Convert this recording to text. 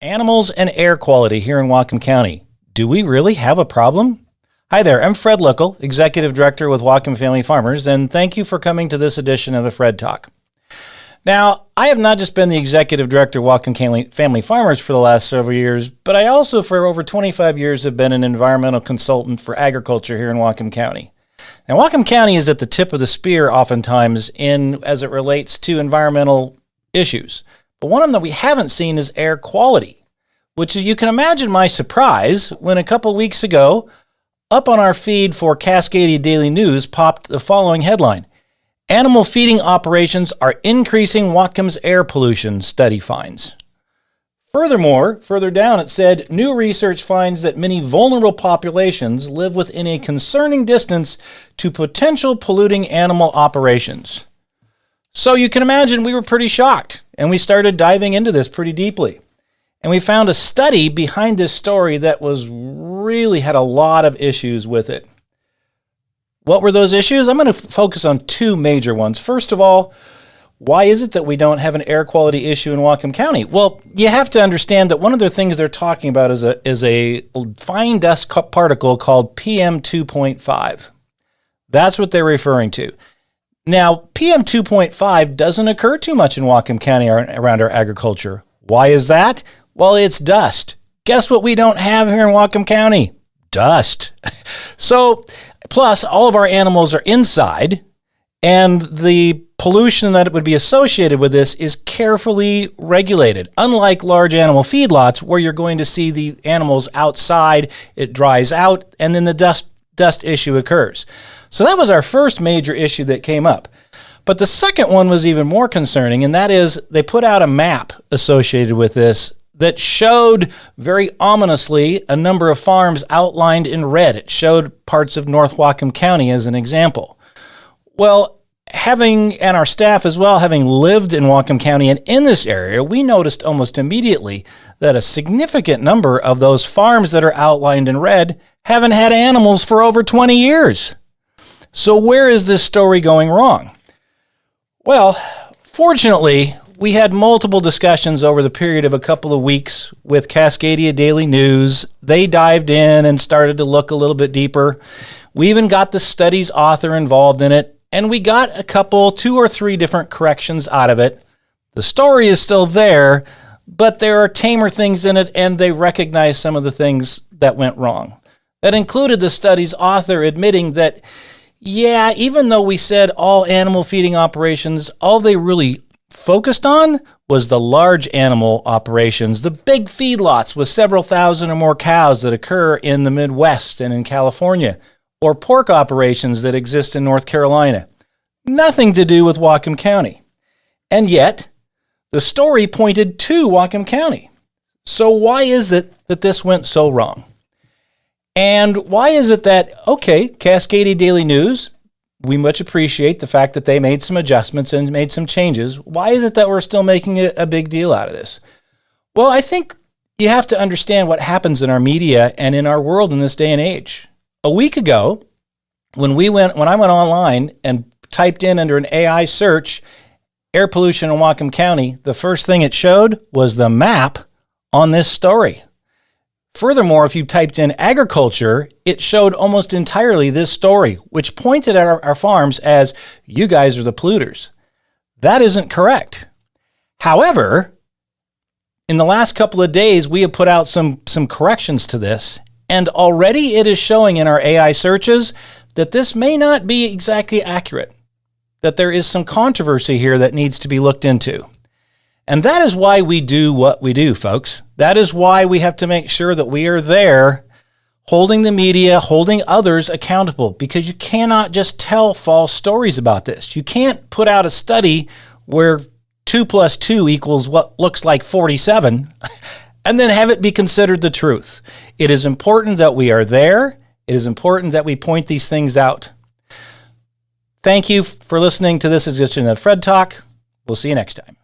Animals and air quality here in Whatcom County. Do we really have a problem? Hi there, I'm Fred Likkel, Executive Director with Whatcom Family Farmers, and thank you for coming to this edition of the FredTalk. Now, I have not just been the Executive Director of Whatcom Family Farmers for the last several years, but I also for over 25 years have been an environmental consultant for agriculture here in Whatcom County. Now, Whatcom County is at the tip of the spear oftentimes as it relates to environmental issues. But one of them that we haven't seen is air quality, which you can imagine my surprise when a couple weeks ago, up on our feed for Cascadia Daily News popped the following headline: Animal feeding operations are increasing Whatcom's air pollution, study finds. Furthermore, further down it said, new research finds that many vulnerable populations live within a concerning distance to potential polluting animal operations. So you can imagine we were pretty shocked, and we started diving into this pretty deeply. And we found a study behind this story that really had a lot of issues with it. What were those issues? I'm going to focus on two major ones. First of all, why is it that we don't have an air quality issue in Whatcom County? Well, you have to understand that one of the things they're talking about is a fine dust particle called PM 2.5. That's what they're referring to. Now, PM 2.5 doesn't occur too much in Whatcom County around our agriculture. Why is that? Well, it's dust. Guess what we don't have here in Whatcom County? Dust. So, plus, all of our animals are inside, and the pollution that would be associated with this is carefully regulated. Unlike large animal feedlots, where you're going to see the animals outside, it dries out, and then the dust issue occurs. So that was our first major issue that came up. But the second one was even more concerning, and that is they put out a map associated with this that showed very ominously a number of farms outlined in red. It showed parts of North Whatcom County as an example. Well, and our staff as well, having lived in Whatcom County and in this area, we noticed almost immediately that a significant number of those farms that are outlined in red haven't had animals for over 20 years. So where is this story going wrong? Well, fortunately, we had multiple discussions over the period of a couple of weeks with Cascadia Daily News. They dived in and started to look a little bit deeper. We even got the study's author involved in it, and we got two or three different corrections out of it. The story is still there, but there are tamer things in it, and they recognize some of the things that went wrong. That included the study's author admitting that, yeah, even though we said all animal feeding operations, all they really focused on was the large animal operations, the big feedlots with several thousand or more cows that occur in the Midwest and in California, or pork operations that exist in North Carolina. Nothing to do with Whatcom County. And yet, the story pointed to Whatcom County. So why is it that this went so wrong? And why is it that, Cascadia Daily News, we much appreciate the fact that they made some adjustments and made some changes. Why is it that we're still making a big deal out of this? Well, I think you have to understand what happens in our media and in our world in this day and age. A week ago, when I went online and typed in under an AI search, air pollution in Whatcom County, the first thing it showed was the map on this story. Furthermore, if you typed in agriculture, it showed almost entirely this story, which pointed at our farms as, you guys are the polluters. That isn't correct. However, in the last couple of days, we have put out some corrections to this, and already it is showing in our AI searches that this may not be exactly accurate, that there is some controversy here that needs to be looked into. And that is why we do what we do, folks. That is why we have to make sure that we are there holding the media, holding others accountable, because you cannot just tell false stories about this. You can't put out a study where 2 + 2 equals what looks like 47 and then have it be considered the truth. It is important that we are there. It is important that we point these things out. Thank you for listening to this edition of FredTalk. We'll see you next time.